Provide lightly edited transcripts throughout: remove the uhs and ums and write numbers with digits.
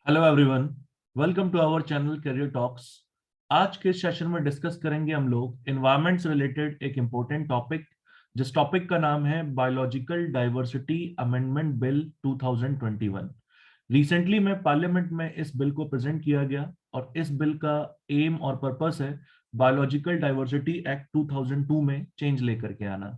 Hello everyone, welcome to our channel career talks. आज के session में डिस्कस करेंगे हम लोग एनवायरमेंट से रिलेटेड एक इम्पोर्टेंट टॉपिक, जिस टॉपिक का नाम है biological diversity amendment bill 2021। Recently में पार्लियामेंट में इस बिल को प्रेजेंट किया गया और इस बिल का एम और पर्पस है बायोलॉजिकल डाइवर्सिटी एक्ट 2002 में चेंज लेकर के आना।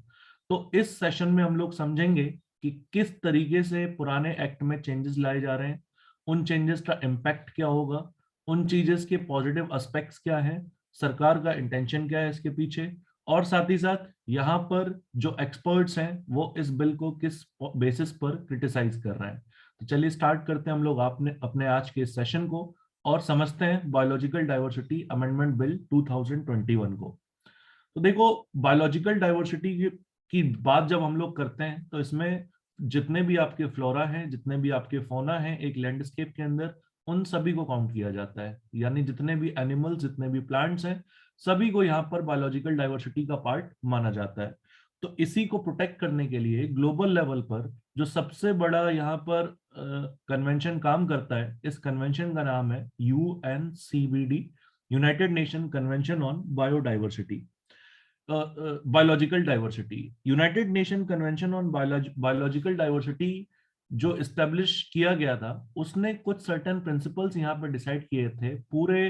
तो इस सेशन में हम लोग समझेंगे कि किस तरीके से पुराने एक्ट में चेंजेस लाए जा रहे हैं, उन चेंजेस का इम्पैक्ट क्या होगा, उन चीजेस के पॉजिटिव एस्पेक्ट्स क्या है, सरकार का इंटेंशन क्या है इसके पीछे, और साथ ही साथ यहाँ पर जो एक्सपर्ट्स हैं वो इस बिल को किस बेसिस पर क्रिटिसाइज कर रहे हैं। तो चलिए स्टार्ट करते हैं हम लोग आपने अपने आज के सेशन को और समझते हैं बायोलॉजिकल डाइवर्सिटी अमेंडमेंट बिल 2021 को। तो देखो, बायोलॉजिकल डाइवर्सिटी की बात जब हम लोग करते हैं तो इसमें जितने भी आपके फ्लोरा हैं, जितने भी आपके फौना हैं एक लैंडस्केप के अंदर, उन सभी को काउंट किया जाता है। यानी जितने भी एनिमल्स, जितने भी प्लांट्स हैं, सभी को यहाँ पर बायोलॉजिकल डाइवर्सिटी का पार्ट माना जाता है। तो इसी को प्रोटेक्ट करने के लिए ग्लोबल लेवल पर जो सबसे बड़ा यहाँ पर कन्वेंशन काम करता है, इस कन्वेंशन का नाम है UNCBD, united nation convention on biodiversity, biological diversity. United nation convention on biological diversity जो इस्टेब्लिश किया गया था, उसने कुछ सर्टेन प्रिंसिपल्स यहाँ पर डिसाइड किए थे पूरे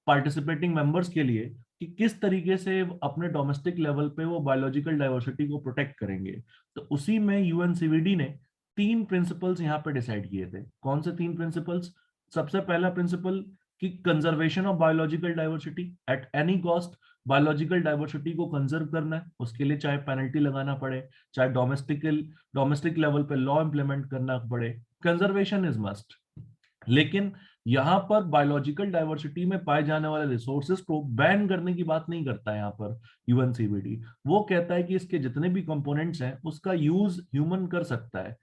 पार्टिसिपेटिंग मेंबर्स के लिए कि किस तरीके से अपने डोमेस्टिक लेवल पे वो बायोलॉजिकल डाइवर्सिटी को प्रोटेक्ट करेंगे। तो उसी में यूएनसीवीडी ने तीन प्रिंसिपल्स यहाँ पे डिसाइड किए थे। कौन से तीन प्रिंसिपल्स? सबसे पहला प्रिंसिपल कि conservation of biological diversity at any cost. Biological diversity को कंजर्व करना है, उसके लिए चाहे पेनल्टी लगाना पड़े, चाहे डोमेस्टिक लेवल पे लॉ इंप्लीमेंट करना पड़े, कंजर्वेशन इज मस्ट। लेकिन यहाँ पर बायोलॉजिकल डाइवर्सिटी में पाए जाने वाले रिसोर्सेज को बैन करने की बात नहीं करता है यहाँ पर यूएनसीबीडी। वो कहता है कि इसके जितने भी कंपोनेंट्स हैं उसका यूज ह्यूमन कर सकता है।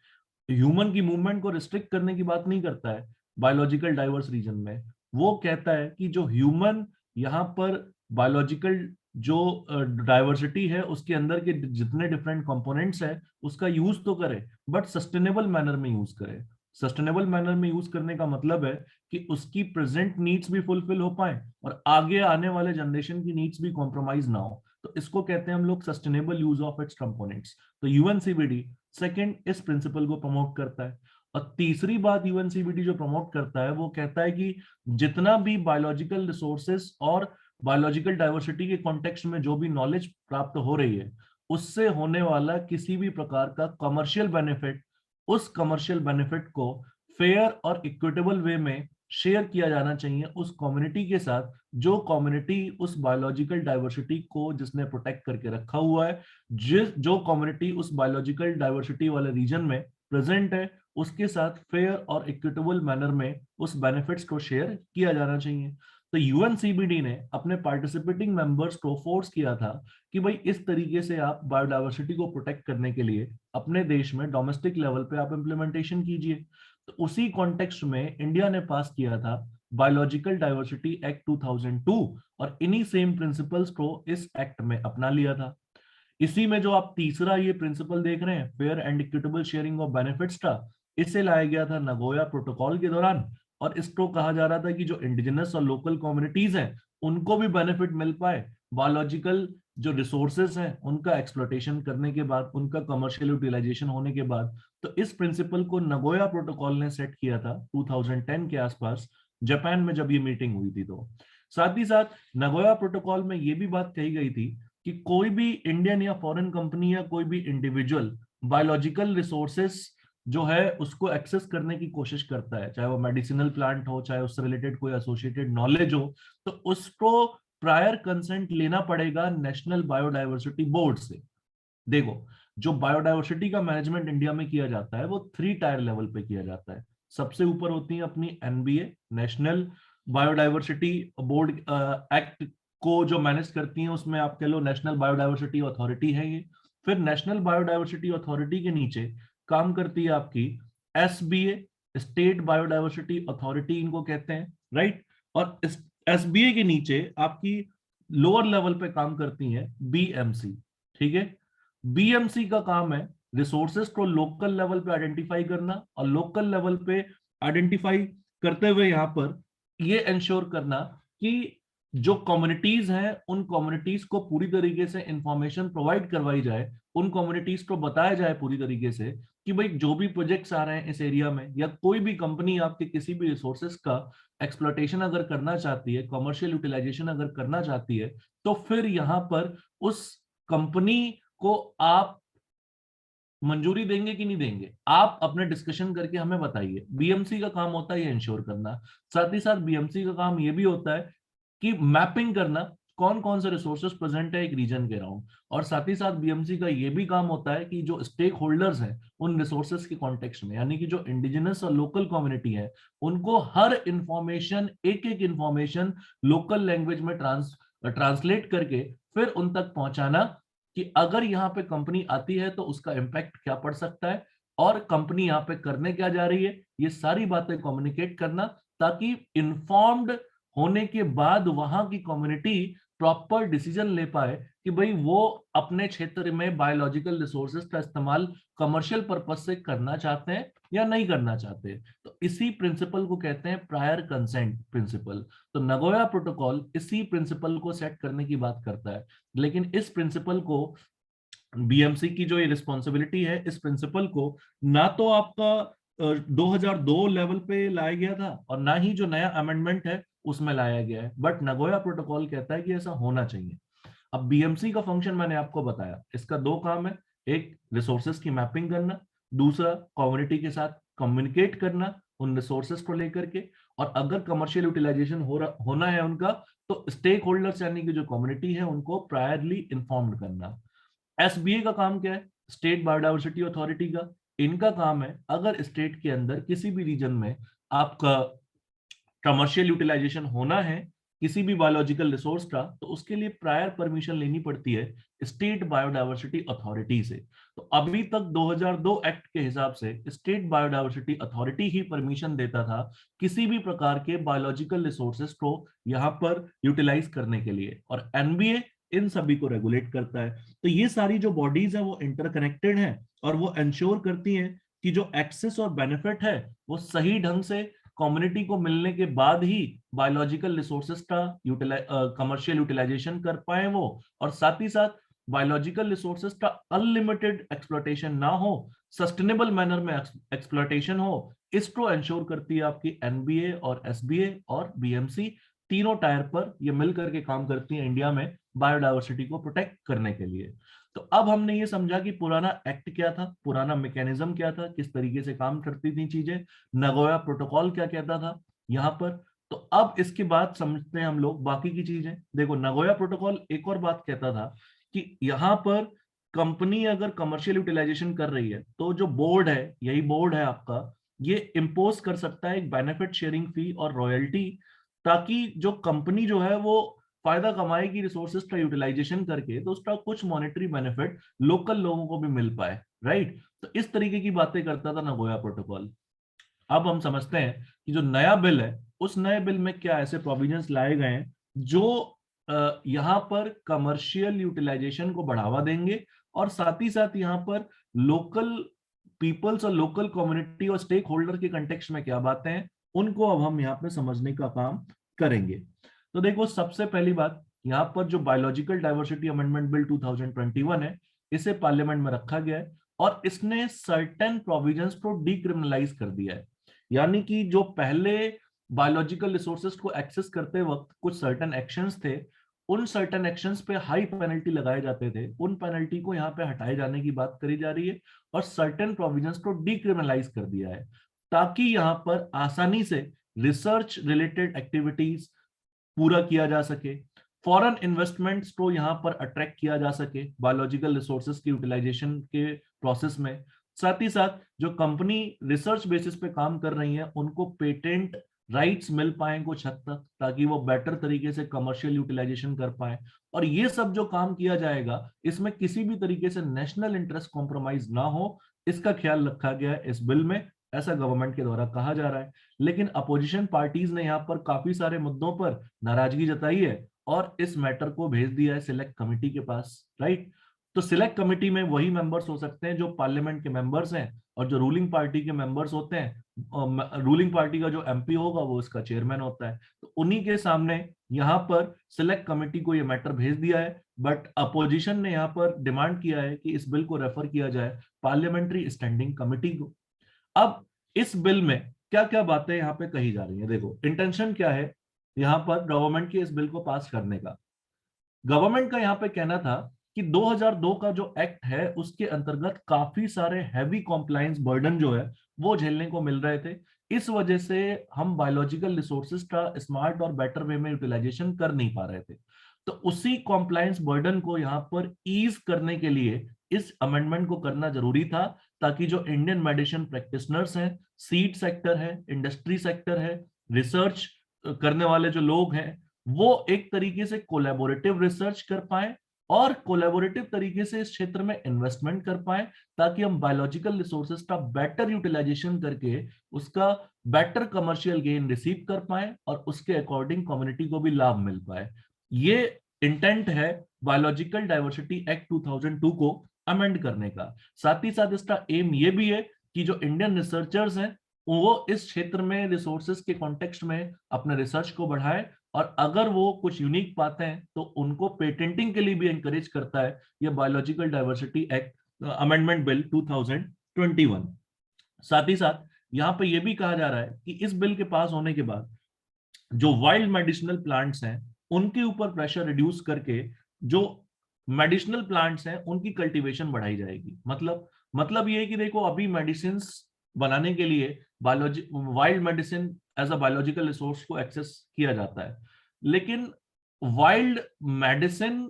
ह्यूमन की मूवमेंट को रिस्ट्रिक्ट करने की बात नहीं करता है बायोलॉजिकल डाइवर्स रीजन में। वो कहता है कि जो ह्यूमन यहाँ पर बायोलॉजिकल जो डाइवर्सिटी है उसके अंदर के जितने डिफरेंट कंपोनेंट्स है उसका यूज तो करे, बट सस्टेनेबल मैनर में यूज करे। सस्टेनेबल मैनर में यूज करने का मतलब है कि उसकी प्रेजेंट नीड्स भी फुलफिल हो पाए और आगे आने वाले जनरेशन की नीड्स भी कॉम्प्रोमाइज ना हो। तो इसको कहते हैं हम लोग sustainable use of its components. तो यूएनसीबीडी सेकंड इस प्रिंसिपल को प्रमोट करता है। और तीसरी बात यूएनसीबीडी जो प्रमोट करता है वो कहता है कि जितना भी बायोलॉजिकल रिसोर्सेस और बायोलॉजिकल डाइवर्सिटी के कॉन्टेक्स्ट में जो भी नॉलेज प्राप्त हो रही है, उससे होने वाला किसी भी प्रकार का कमर्शियल बेनिफिट, उस कमर्शियल बेनिफिट को फेयर और इक्विटेबल वे में शेयर किया जाना चाहिए उस कम्युनिटी के साथ, जो कम्युनिटी उस बायोलॉजिकल डाइवर्सिटी को जिसने प्रोटेक्ट करके रखा हुआ है, जिस जो कम्युनिटी उस बायोलॉजिकल डाइवर्सिटी वाले रीजन में प्रेजेंट है, उसके साथ फेयर और इक्विटेबल मैनर में उस बेनिफिट्स को शेयर किया जाना चाहिए। तो यूएनसीबीडी ने अपने पार्टिसिपेटिंग मेंबर्स को फोर्स किया था कि भाई इस तरीके से आप बायोडाइवर्सिटी को प्रोटेक्ट करने के लिए अपने देश में डोमेस्टिक लेवल पे आप इम्प्लीमेंटेशन कीजिए। तो उसी कॉन्टेक्स्ट में इंडिया ने पास किया था बायोलॉजिकल डाइवर्सिटी एक्ट 2002 और इन्हीं सेम प्रिंसिपल्स को इस एक्ट में अपना लिया था। इसी में जो आप तीसरा ये प्रिंसिपल देख रहे हैं, fair and equitable sharing of benefits का, इसे लाया गया था नगोया प्रोटोकॉल के दौरान। और इसको कहा जा रहा था कि जो इंडिजिनस और लोकल कम्युनिटीज हैं उनको भी बेनिफिट मिल पाए बायोलॉजिकल जो रिसोर्सेस हैं उनका एक्सप्लोटेशन करने के बाद, उनका कमर्शियल यूटिलाइजेशन होने के बाद। तो इस प्रिंसिपल को नगोया प्रोटोकॉल ने सेट किया था 2010 के आसपास, जापान में जब ये मीटिंग हुई थी। तो साथ ही साथ नगोया प्रोटोकॉल में ये भी बात कही गई थी कि कोई भी इंडियन या फॉरेन कंपनी या कोई भी इंडिविजुअल बायोलॉजिकल रिसोर्सेस जो है उसको एक्सेस करने की कोशिश करता है, चाहे वो मेडिसिनल प्लांट हो, चाहे उससे रिलेटेड कोई एसोसिएटेड नॉलेज हो, तो उसको प्रायर कंसेंट लेना पड़ेगा नेशनल बायोडाइवर्सिटी बोर्ड से। देखो, जो बायोडाइवर्सिटी का मैनेजमेंट इंडिया में किया जाता है वो 3 टायर लेवल पे किया जाता है। सबसे ऊपर होती है अपनी NBA, national biodiversity board act को जो मैनेज करती है, उसमें आप कह लो नेशनल बायोडाइवर्सिटी अथॉरिटी है ये। फिर नेशनल बायोडाइवर्सिटी अथॉरिटी के नीचे काम करती है आपकी एसबीए, स्टेट बायोडाइवर्सिटी अथॉरिटी इनको कहते हैं, राइट। और एसबीए के नीचे आपकी लोअर लेवल पे काम करती है बीएमसी, ठीक है। बीएमसी का काम है रिसोर्सेज को लोकल लेवल पे आइडेंटिफाई करना और लोकल लेवल पे आइडेंटिफाई करते हुए यहाँ पर ये इंश्योर करना कि जो कम्युनिटीज हैं उन कम्युनिटीज को पूरी तरीके से इंफॉर्मेशन प्रोवाइड करवाई जाए, उन कम्युनिटीज को बताया जाए पूरी तरीके से कि भाई जो भी प्रोजेक्ट्स आ रहे हैं इस एरिया में, या कोई भी कंपनी आपके किसी भी रिसोर्सेज का एक्सप्लॉयटेशन अगर करना चाहती है, कमर्शियल यूटिलाइजेशन अगर करना चाहती है, तो फिर यहाँ पर उस कंपनी को आप मंजूरी देंगे कि नहीं देंगे, आप अपने डिस्कशन करके हमें बताइए। बीएमसी का काम होता है ये इंश्योर करना। साथ ही साथ बीएमसी का काम ये भी होता है कि मैपिंग करना कौन कौन से रिसोर्सेज प्रेजेंट है एक रीजन के अराउंड, और साथ ही साथ बीएमसी का ये भी काम होता है कि जो स्टेक होल्डर्स हैं उन रिसोर्सेज के कॉन्टेक्स्ट में, यानी कि जो इंडिजिनस और लोकल कम्युनिटी है, उनको हर इंफॉर्मेशन, एक एक इंफॉर्मेशन लोकल लैंग्वेज में ट्रांसलेट करके फिर उन तक पहुंचाना कि अगर यहाँ पे कंपनी आती है तो उसका इम्पैक्ट क्या पड़ सकता है और कंपनी यहाँ पे करने क्या जा रही है, ये सारी बातें कम्युनिकेट करना, ताकि इन्फॉर्म्ड होने के बाद वहां की कम्युनिटी प्रॉपर डिसीजन ले पाए कि भाई वो अपने क्षेत्र में बायोलॉजिकल रिसोर्सेज का इस्तेमाल कमर्शियल पर्पज से करना चाहते हैं या नहीं करना चाहते। तो इसी प्रिंसिपल को कहते हैं प्रायर कंसेंट प्रिंसिपल। तो नगोया प्रोटोकॉल इसी प्रिंसिपल को सेट करने की बात करता है, लेकिन इस प्रिंसिपल को, बीएमसी की जो ये रिस्पॉन्सिबिलिटी है, इस प्रिंसिपल को ना तो आपका 2002 लेवल पे लाया गया था और ना ही जो नया अमेंडमेंट है उसमें लाया गया है, बट नगोया प्रोटोकॉल कहता है कि ऐसा होना चाहिए। अब बीएमसी का फंक्शन मैंने आपको बताया, इसका दो काम है, एक रिसोर्सेज की मैपिंग करना, दूसरा कम्युनिटी के साथ कम्युनिकेट करना उन रिसोर्सेज को लेकर के, और अगर कमर्शियल यूटिलाइजेशन होना है उनका, तो स्टेक होल्डर्स यानी कि जो कम्युनिटी है उनको प्रायरली इन्फॉर्म्ड करना। एसबीए का काम क्या है? स्टेट बायोडाइवर्सिटी अथॉरिटी का। इनका काम है अगर स्टेट के अंदर किसी भी रीजन में आपका कमर्शियल यूटिलाइजेशन होना है किसी भी बायोलॉजिकल रिसोर्स का, तो उसके लिए प्रायर परमिशन लेनी पड़ती है स्टेट बायोडाइवर्सिटी अथॉरिटी से। तो अभी तक 2002 एक्ट के हिसाब से स्टेट बायोडाइवर्सिटी अथॉरिटी ही परमिशन देता था किसी भी प्रकार के बायोलॉजिकल रिसोर्सेज को यहाँ पर यूटिलाइज करने के लिए, और एनबीए इन सभी को रेगुलेट करता है। तो ये सारी जो बॉडीज है वो इंटरकनेक्टेड है और वो इंश्योर करती हैं कि जो एक्सेस और बेनिफिट है वो सही ढंग से कम्युनिटी को मिलने के बाद ही बायोलॉजिकल रिसोर्सेज का कमर्शियल यूटिलाइजेशन कर पाए वो, और साथ ही साथ बायोलॉजिकल रिसोर्सेज का अनलिमिटेड एक्सप्लॉयटेशन ना हो, सस्टेनेबल मैनर में एक्सप्लॉयटेशन हो। इसको इंश्योर करती है आपकी एनबीए और एसबीए और बीएमसी, तीनों टायर पर ये मिल करके काम करती है इंडिया में बायोडाइवर्सिटी को प्रोटेक्ट करने के लिए। तो अब हमने ये समझा कि पुराना एक्ट क्या था, पुराना मैकेनिज्म क्या था, किस तरीके से काम करती थी चीजें, नगोया प्रोटोकॉल क्या कहता था यहाँ पर। तो अब इसके बाद समझते हैं हम लोग बाकी की चीजें। देखो, नगोया प्रोटोकॉल एक और बात कहता था कि यहाँ पर कंपनी अगर कमर्शियल यूटिलाइजेशन कर रही है तो जो बोर्ड है, यही बोर्ड है आपका, ये इम्पोज कर सकता है एक बेनिफिट शेयरिंग फी और रॉयल्टी, ताकि जो कंपनी जो है वो फायदा कमाएगी रिसोर्सेज का यूटिलाइजेशन करके, तो उसका कुछ मॉनेटरी बेनिफिट लोकल लोगों को भी मिल पाए। राइट? तो इस तरीके की बातें करता था नगोया प्रोटोकॉल। अब हम समझते हैं कि जो नया बिल है उस नए बिल में क्या ऐसे प्रोविजंस लाए गए हैं जो यहाँ पर कमर्शियल यूटिलाइजेशन को बढ़ावा देंगे, और साथ ही साथ यहाँ पर लोकल पीपल्स और लोकल कम्युनिटी और स्टेक होल्डर के कंटेक्स्ट में क्या बातें हैं उनको अब हम यहाँ पे समझने का काम करेंगे। तो देखो, सबसे पहली बात, यहाँ पर जो बायोलॉजिकल डाइवर्सिटी अमेंडमेंट बिल 2021 है, इसे पार्लियामेंट में रखा गया है और इसने सर्टेन प्रोविजंस को डीक्रिमिनलाइज कर दिया है। यानी कि जो पहले बायोलॉजिकल रिसोर्सेज को एक्सेस करते वक्त कुछ सर्टेन एक्शंस थे, उन सर्टेन एक्शंस पे हाई पेनल्टी लगाए जाते थे, उन पेनल्टी को यहाँ पे हटाए जाने की बात करी जा रही है और सर्टेन प्रोविजंस को डीक्रिमिनलाइज कर दिया है, ताकि यहाँ पर आसानी से रिसर्च रिलेटेड एक्टिविटीज पूरा किया जा सके, फॉरेन इन्वेस्टमेंट्स को यहाँ पर अट्रैक्ट किया जा सके बायोलॉजिकल रिसोर्सेज की यूटिलाइजेशन के प्रोसेस में। साथ ही साथ जो कंपनी रिसर्च बेसिस पे काम कर रही है उनको पेटेंट राइट्स मिल पाए कुछ हद तक, ताकि वो बेटर तरीके से कमर्शियल यूटिलाइजेशन कर पाए। और ये सब जो काम किया जाएगा इसमें किसी भी तरीके से नेशनल इंटरेस्ट कॉम्प्रोमाइज ना हो, इसका ख्याल रखा गया है इस बिल में, ऐसा गवर्नमेंट के द्वारा कहा जा रहा है। लेकिन अपोजिशन पार्टीज ने यहाँ पर काफी सारे मुद्दों पर नाराजगी जताई है और इस मैटर को भेज दिया है सिलेक्ट कमेटी के पास। राइट? तो सिलेक्ट कमेटी में वही मेंबर्स हो सकते हैं जो पार्लियामेंट के मेंबर्स हैं, और जो रूलिंग पार्टी के मेंबर्स होते हैं रूलिंग पार्टी का जो एमपी होगा वो इसका चेयरमैन होता है। तो उन्हीं के सामने यहाँ पर सिलेक्ट कमेटी को ये मैटर भेज दिया है, बट अपोजिशन ने यहाँ पर डिमांड किया है कि इस बिल को रेफर किया जाए पार्लियामेंट्री स्टैंडिंग कमेटी को। अब इस बिल में क्या क्या बातें यहाँ पे कही जा रही है, देखो इंटेंशन क्या है यहाँ पर गवर्नमेंट के इस बिल को पास करने का। गवर्नमेंट का यहाँ पे कहना था कि 2002 का जो एक्ट है उसके अंतर्गत काफी सारे हैवी कॉम्प्लायंस बर्डन जो है वो झेलने को मिल रहे थे। इस वजह से हम बायोलॉजिकल रिसोर्सेज का स्मार्ट और बेटर वे में यूटिलाइजेशन कर नहीं पा रहे थे। तो उसी कॉम्प्लायंस बर्डन को यहाँ पर ईज करने के लिए इस अमेंडमेंट को करना जरूरी था, ताकि जो इंडियन मेडिसिन प्रैक्टिशनर्स हैं, सीड सेक्टर है, इंडस्ट्री सेक्टर है, रिसर्च करने वाले जो लोग हैं, वो एक तरीके से कोलैबोरेटिव रिसर्च कर पाए और कोलैबोरेटिव तरीके से इस क्षेत्र में इन्वेस्टमेंट कर पाए, ताकि हम बायोलॉजिकल रिसोर्सेज का बेटर यूटिलाइजेशन करके उसका बेटर कमर्शियल गेन रिसीव कर पाए और उसके अकॉर्डिंग कम्युनिटी को भी लाभ मिल पाए। ये इंटेंट है बायोलॉजिकल डाइवर्सिटी एक्ट 2002 को अमेंड करने का। साथ ही साथ इसका एम ये भी है कि जो इंडियन रिसर्चर्स हैं वो इस क्षेत्र में रिसोर्सेज के कॉन्टेक्स्ट में अपने रिसर्च को बढ़ाए, और अगर वो कुछ यूनिक पाते हैं तो उनको पेटेंटिंग के लिए भी एनकरेज करता है ये biological diversity act amendment bill 2021। साथ ही साथ यहाँ पे ये भी कहा जा रहा है कि इस बिल के पास होने के बाद जो वाइल्ड मेडिसिनल प्लांट्स हैं उनके ऊपर प्रेशर रिड्यूस करके जो मेडिसिनल प्लांट्स हैं उनकी कल्टीवेशन बढ़ाई जाएगी। मतलब ये है कि देखो अभी मेडिसिन बनाने के लिए biology wild medicine as a biological resource को एक्सेस किया जाता है, लेकिन वाइल्ड मेडिसिन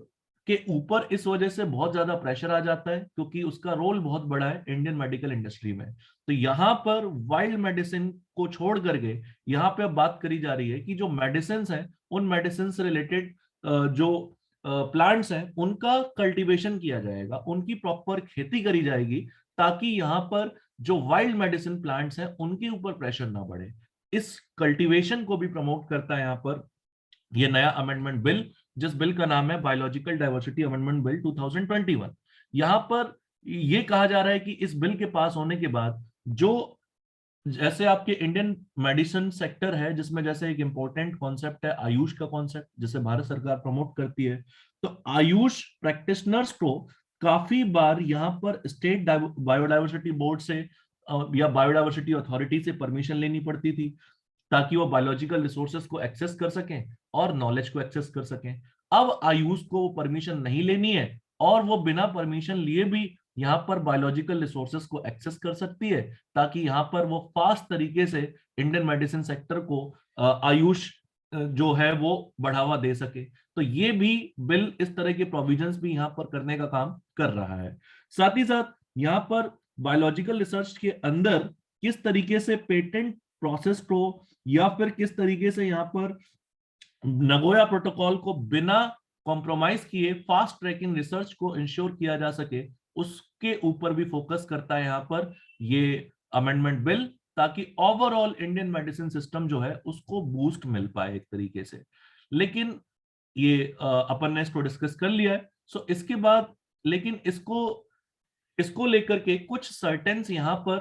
के ऊपर इस वजह से बहुत ज्यादा प्रेशर आ जाता है क्योंकि उसका रोल बहुत बड़ा है इंडियन मेडिकल इंडस्ट्री में। तो यहाँ पर वाइल्ड मेडिसिन को छोड़ करके यहाँ पे अब बात करी जा रही है कि जो मेडिसिन हैं उन मेडिसिन से रिलेटेड जो प्लांट्स हैं उनका कल्टीवेशन किया जाएगा, उनकी प्रॉपर खेती करी जाएगी, ताकि यहाँ पर जो वाइल्ड मेडिसिन प्लांट्स हैं उनके ऊपर प्रेशर ना बढ़े। इस कल्टीवेशन को भी प्रमोट करता है यहाँ पर ये नया अमेंडमेंट बिल, जिस बिल का नाम है बायोलॉजिकल डाइवर्सिटी अमेंडमेंट बिल 2021। यहाँ पर ये कहा जा रहा है कि इस बिल के पास होने के बाद जो जैसे आपके इंडियन मेडिसिन सेक्टर है जिसमें जैसे एक इंपॉर्टेंट कॉन्सेप्ट है आयुष का कॉन्सेप्ट, जिसे भारत सरकार प्रमोट करती है, तो आयुष प्रैक्टिशनर्स को काफी बार यहाँ पर स्टेट बायोडाइवर्सिटी बोर्ड से या बायोडाइवर्सिटी अथॉरिटी से परमिशन लेनी पड़ती थी, ताकि वो बायोलॉजिकल रिसोर्सेज को एक्सेस कर सकें और नॉलेज को एक्सेस कर सकें। अब आयुष को परमिशन नहीं लेनी है और वो बिना परमिशन लिए भी यहाँ पर बायोलॉजिकल रिसोर्सेज को एक्सेस कर सकती है, ताकि यहाँ पर वो फास्ट तरीके से इंडियन मेडिसिन सेक्टर को आयुष जो है वो बढ़ावा दे सके। तो ये भी बिल इस तरह के प्रोविजंस भी यहाँ पर करने का काम कर रहा है। साथ ही साथ यहाँ पर बायोलॉजिकल रिसर्च के अंदर किस तरीके से पेटेंट प्रोसेस को या फिर किस तरीके से यहाँ पर नगोया प्रोटोकॉल को बिना कॉम्प्रोमाइज किए फास्ट ट्रैकिंग रिसर्च को इंश्योर किया जा सके, उसके ऊपर भी फोकस करता है यहाँ पर ये अमेंडमेंट बिल, ताकि ओवरऑल इंडियन मेडिसिन सिस्टम जो है उसको बूस्ट मिल पाए एक तरीके से। लेकिन ये अपन ने इसको डिस्कस कर लिया है। सो इसके बाद लेकिन इसको लेकर के कुछ सर्टेन्स यहाँ पर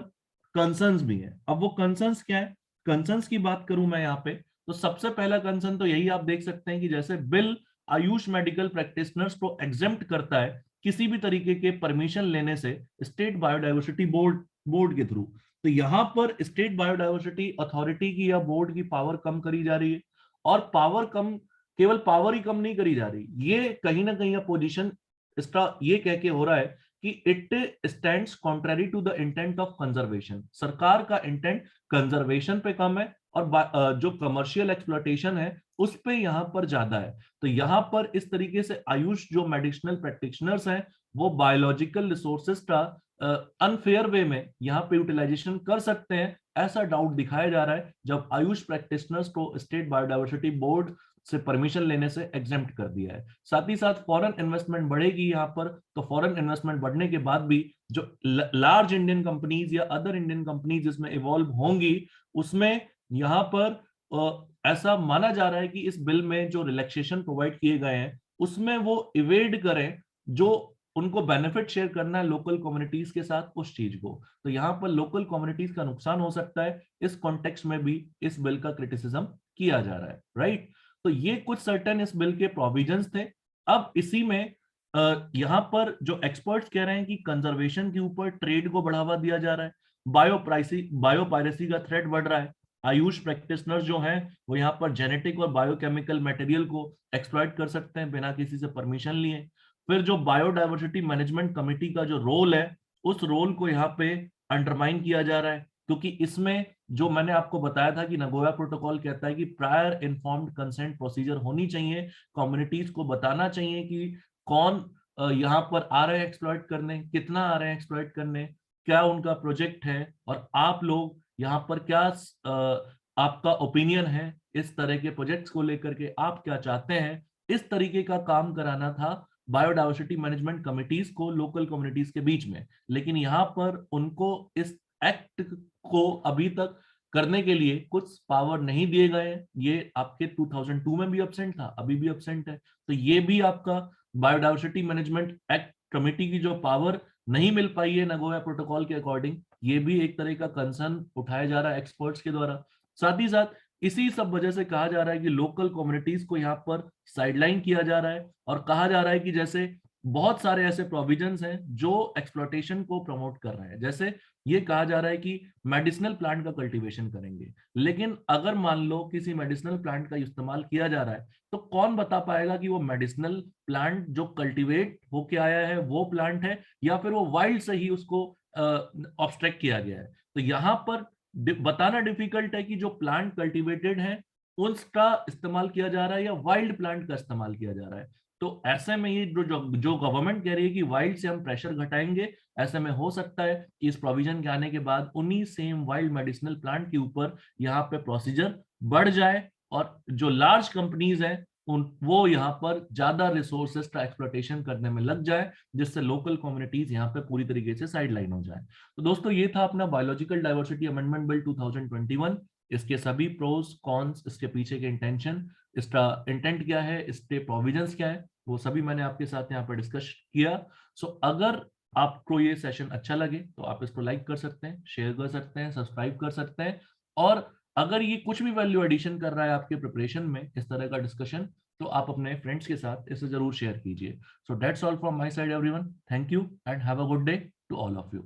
कंसर्न्स भी हैं। अब वो कंसर्न्स क्या है, कंसर्न्स की बात करूं मैं यहाँ पे, तो सबसे पहला कंसर्न तो यही आप देख सकते हैं कि जैसे बिल आयुष मेडिकल प्रैक्टिशनर्स को एग्जेम्प्ट करता है किसी भी तरीके के परमिशन लेने से स्टेट बायोडाइवर्सिटी बोर्ड के थ्रू। तो यहाँ पर स्टेट बायोडाइवर्सिटी अथॉरिटी की या बोर्ड की पावर कम करी जा रही है, और पावर कम, केवल पावर ही कम नहीं करी जा रही, ये कहीं ना कहीं अपोजिशन इसका ये कह के हो रहा है कि it stands contrary to the intent of conservation. सरकार का इंटेंट कंजर्वेशन पे कम है और जो कमर्शियल एक्सप्लॉयटेशन है उस पे यहाँ पर ज्यादा है। तो यहाँ पर इस तरीके से आयुष जो मेडिसिनल प्रैक्टिशनर्स हैं वो बायोलॉजिकल रिसोर्सेज का अनफेयर वे में यहाँ पे यूटिलाइजेशन कर सकते हैं, ऐसा डाउट दिखाया जा रहा है जब आयुष प्रैक्टिशनर्स को स्टेट बायोडाइवर्सिटी बोर्ड से परमिशन लेने से एग्जेम्प्ट कर दिया है। साथ ही साथ फॉरेन इन्वेस्टमेंट बढ़ेगी यहाँ पर, तो फॉरेन इन्वेस्टमेंट बढ़ने के बाद भी जो लार्ज इंडियन कंपनीज या अदर इंडियन कंपनीज इसमें इवॉल्व होंगी, उसमें यहाँ पर ऐसा माना जा रहा है कि इस बिल में जो रिलैक्सेशन प्रोवाइड किए गए हैं उसमें वो इवेड करें जो उनको बेनिफिट शेयर करना है लोकल कम्युनिटीज के साथ उस चीज को। तो यहाँ पर लोकल कम्युनिटीज का नुकसान हो सकता है, इस कॉन्टेक्स्ट में भी इस बिल का क्रिटिसिज्म किया जा रहा है, राइट। तो ये कुछ सर्टेन इस बिल के प्रोविजंस थे। अब इसी में यहाँ पर जो एक्सपर्ट्स कह रहे हैं कि कंजर्वेशन के ऊपर ट्रेड को बढ़ावा दिया जा रहा है, बायो पायरेसी का थ्रेट बढ़ रहा है, आयुष प्रैक्टिशनर्स जो हैं वो यहाँ पर जेनेटिक और बायोकेमिकल मटेरियल को एक्सप्लॉइट कर सकते हैं बिना किसी से परमिशन लिए। फिर जो बायोडाइवर्सिटी मैनेजमेंट कमेटी का जो रोल है, उस रोल को यहाँ पे अंडरमाइन किया जा रहा है, क्योंकि इसमें जो मैंने आपको बताया था कि नगोया प्रोटोकॉल कहता है कि प्रायर इन्फॉर्म्ड कंसेंट प्रोसीजर होनी चाहिए, कम्युनिटीज को बताना चाहिए कि कौन यहाँ पर आ रहे हैं एक्सप्लॉइट करने, कितना आ रहे हैं एक्सप्लॉइट करने, क्या उनका प्रोजेक्ट है, और आप लोग यहाँ पर क्या आपका ओपिनियन है इस तरह के प्रोजेक्ट्स को लेकर के, आप क्या चाहते हैं। इस तरीके का काम कराना था बायोडाइवर्सिटी मैनेजमेंट कमिटीज को लोकल कम्युनिटीज के बीच में। लेकिन यहाँ पर उनको इस एक्ट को अभी तक करने के लिए कुछ पावर नहीं दिए गए हैं। ये आपके 2002 में भी एब्सेंट था, अभी भी एब्सेंट है। तो ये भी आपका बायोडाइवर्सिटी मैनेजमेंट एक्ट कमेटी की जो पावर नहीं मिल पाई है नगोया प्रोटोकॉल के अकॉर्डिंग, ये भी एक तरह का कंसर्न उठाया जा रहा है एक्सपर्ट्स के द्वारा। साथ ही साथ इसी सब वजह से कहा जा रहा है कि लोकल कम्युनिटीज को यहाँ पर साइडलाइन किया जा रहा है, और कहा जा रहा है कि जैसे बहुत सारे ऐसे प्रोविजंस हैं जो एक्सप्लॉयटेशन को प्रमोट कर रहे हैं। जैसे ये कहा जा रहा है कि मेडिसिनल प्लांट का कल्टीवेशन करेंगे, लेकिन अगर मान लो किसी मेडिसिनल प्लांट का इस्तेमाल किया जा रहा है, तो कौन बता पाएगा कि वो मेडिसिनल प्लांट जो कल्टीवेट होके आया है वो प्लांट है, या फिर वो वाइल्ड से ही उसको ऑब्स्ट्रैक्ट किया गया है। तो यहाँ पर बताना डिफिकल्ट है कि जो प्लांट कल्टीवेटेड है उसका इस्तेमाल किया जा रहा है या वाइल्ड प्लांट का इस्तेमाल किया जा रहा है। तो ऐसे में ये जो गवर्नमेंट कह रही है कि वाइल्ड से हम प्रेशर घटाएंगे, ऐसे में हो सकता है कि इस प्रोविजन के आने के बाद उन्हीं सेम वाइल्ड मेडिसिनल प्लांट के ऊपर यहाँ पे प्रोसीजर बढ़ जाए, और जो लार्ज कंपनीज हैं वो यहाँ पर ज्यादा रिसोर्सेस का एक्सप्लॉयटेशन करने में लग जाए, जिससे लोकल कम्युनिटीज यहाँ पे पूरी तरीके से साइडलाइन हो जाए। तो दोस्तों ये था अपना बायोलॉजिकल डाइवर्सिटी अमेंडमेंट बिल 2021। इसके सभी प्रोस कॉन्स, इसके पीछे के इंटेंशन, इसका इंटेंट क्या है, इसके प्रोविजंस क्या है, वो सभी मैंने आपके साथ यहाँ पर डिस्कस किया। सो अगर आपको ये सेशन अच्छा लगे तो आप इसको लाइक कर सकते हैं, शेयर कर सकते हैं, सब्सक्राइब कर सकते हैं, और अगर ये कुछ भी वैल्यू एडिशन कर रहा है आपके प्रिपरेशन में इस तरह का डिस्कशन, तो आप अपने फ्रेंड्स के साथ इसे जरूर शेयर कीजिए। So that's all from my side everyone, thank you and have a good day to all of you.